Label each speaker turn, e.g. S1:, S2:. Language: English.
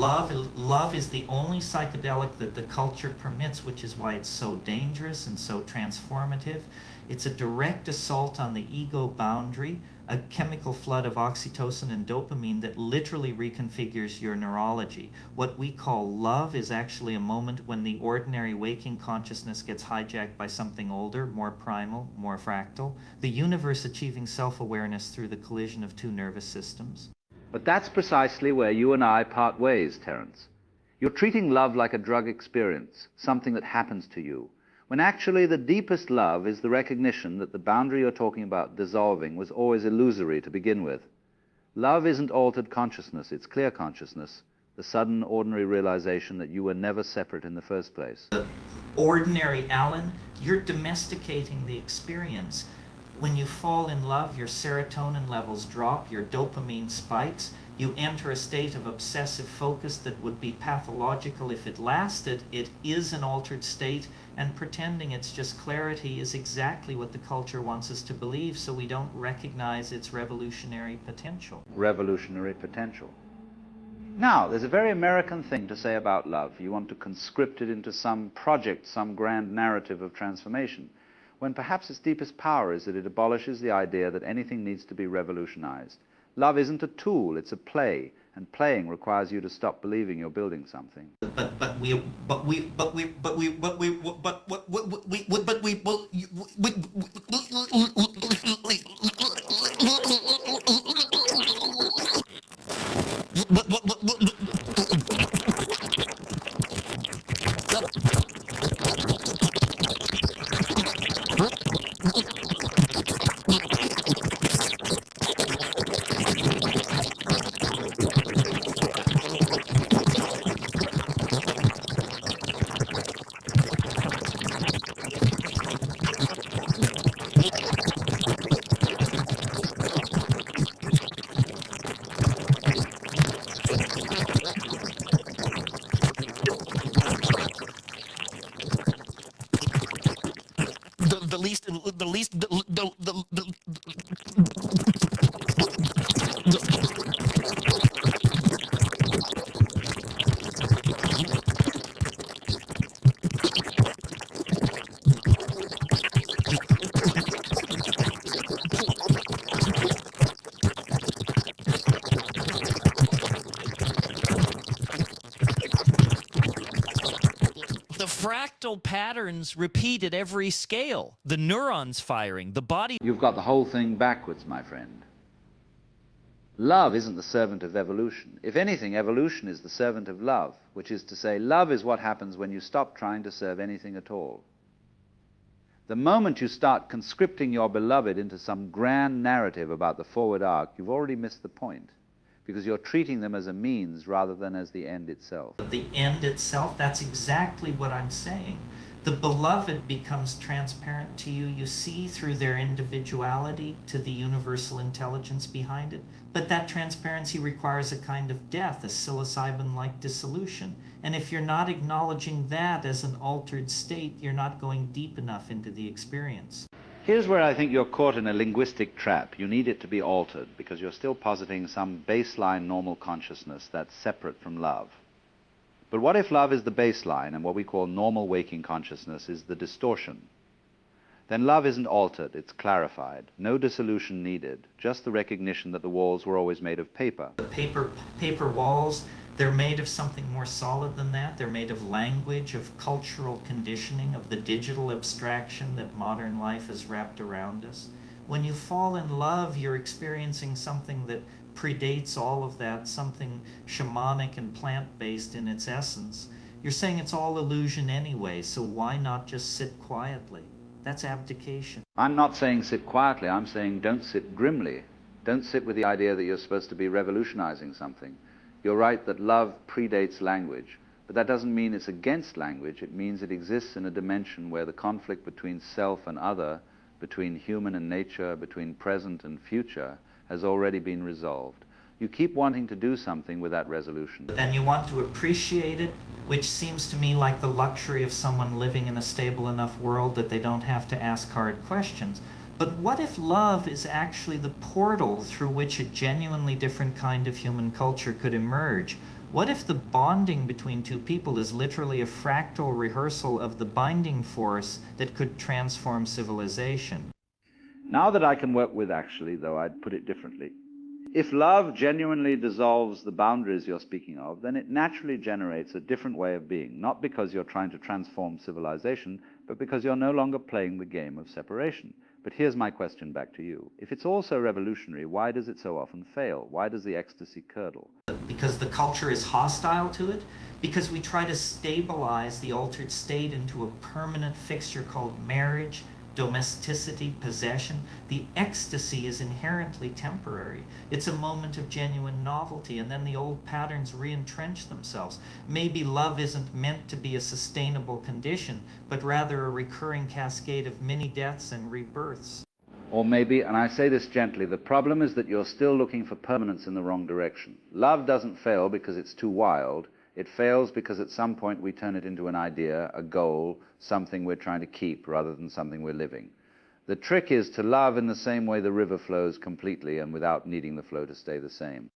S1: Love is the only psychedelic that the culture permits, which is why it's so dangerous and so transformative. It's a direct assault on the ego boundary, a chemical flood of oxytocin and dopamine that literally reconfigures your neurology. What we call love is actually a moment when the ordinary waking consciousness gets hijacked by something older, more primal, more fractal, the universe achieving self-awareness through the collision of two nervous systems.
S2: But that's precisely where you and I part ways, Terence. You're treating love like a drug experience, something that happens to you, when actually the deepest love is the recognition that the boundary you're talking about dissolving was always illusory to begin with. Love isn't altered consciousness, it's clear consciousness, the sudden, ordinary realization that you were never separate in the first place.
S1: Ordinary Alan, you're domesticating the experience. When you fall in love, your serotonin levels drop, your dopamine spikes, you enter a state of obsessive focus that would be pathological if it lasted. It is an altered state, and pretending it's just clarity is exactly what the culture wants us to believe, so we don't recognize its revolutionary potential.
S2: Revolutionary potential. Now, there's a very American thing to say about love. You want to conscript it into some project, some grand narrative of transformation, when perhaps its deepest power is that it abolishes the idea that anything needs to be revolutionized. Love isn't a tool, it's a play, and playing requires you to stop believing you're building something.
S3: Fractal patterns repeat at every scale. The neurons firing, the body...
S2: You've got the whole thing backwards, my friend. Love isn't the servant of evolution. If anything, evolution is the servant of love, which is to say, love is what happens when you stop trying to serve anything at all. The moment you start conscripting your beloved into some grand narrative about the forward arc, you've already missed the point, because you're treating them as a means rather than as the end itself.
S1: The end itself, that's exactly what I'm saying. The beloved becomes transparent to you. You see through their individuality to the universal intelligence behind it. But that transparency requires a kind of death, a psilocybin-like dissolution. And if you're not acknowledging that as an altered state, you're not going deep enough into the experience.
S2: Here's where I think you're caught in a linguistic trap. You need it to be altered because you're still positing some baseline normal consciousness that's separate from love. But what if love is the baseline and what we call normal waking consciousness is the distortion? Then love isn't altered, it's clarified. No dissolution needed, just the recognition that the walls were always made of paper.
S1: The paper walls, they're made of something more solid than that. They're made of language, of cultural conditioning, of the digital abstraction that modern life has wrapped around us. When you fall in love, you're experiencing something that predates all of that, something shamanic and plant-based in its essence. You're saying it's all illusion anyway, so why not just sit quietly? That's abdication.
S2: I'm not saying sit quietly, I'm saying don't sit grimly. Don't sit with the idea that you're supposed to be revolutionizing something. You're right that love predates language, but that doesn't mean it's against language. It means it exists in a dimension where the conflict between self and other, between human and nature, between present and future, has already been resolved. You keep wanting to do something with that resolution.
S1: And you want to appreciate it, which seems to me like the luxury of someone living in a stable enough world that they don't have to ask hard questions. But what if love is actually the portal through which a genuinely different kind of human culture could emerge? What if the bonding between two people is literally a fractal rehearsal of the binding force that could transform civilization?
S2: Now that I can work with, actually, though, I'd put it differently. If love genuinely dissolves the boundaries you're speaking of, then it naturally generates a different way of being, not because you're trying to transform civilization, but because you're no longer playing the game of separation. But here's my question back to you. If it's all so revolutionary, why does it so often fail? Why does the ecstasy curdle?
S1: Because the culture is hostile to it, because we try to stabilize the altered state into a permanent fixture called marriage, domesticity, possession. The ecstasy is inherently temporary. It's a moment of genuine novelty, and then the old patterns re-entrench themselves. Maybe love isn't meant to be a sustainable condition, but rather a recurring cascade of many deaths and rebirths.
S2: Or maybe, and I say this gently, the problem is that you're still looking for permanence in the wrong direction. Love doesn't fail because it's too wild. It fails because at some point we turn it into an idea, a goal, something we're trying to keep rather than something we're living. The trick is to love in the same way the river flows completely and without needing the flow to stay the same.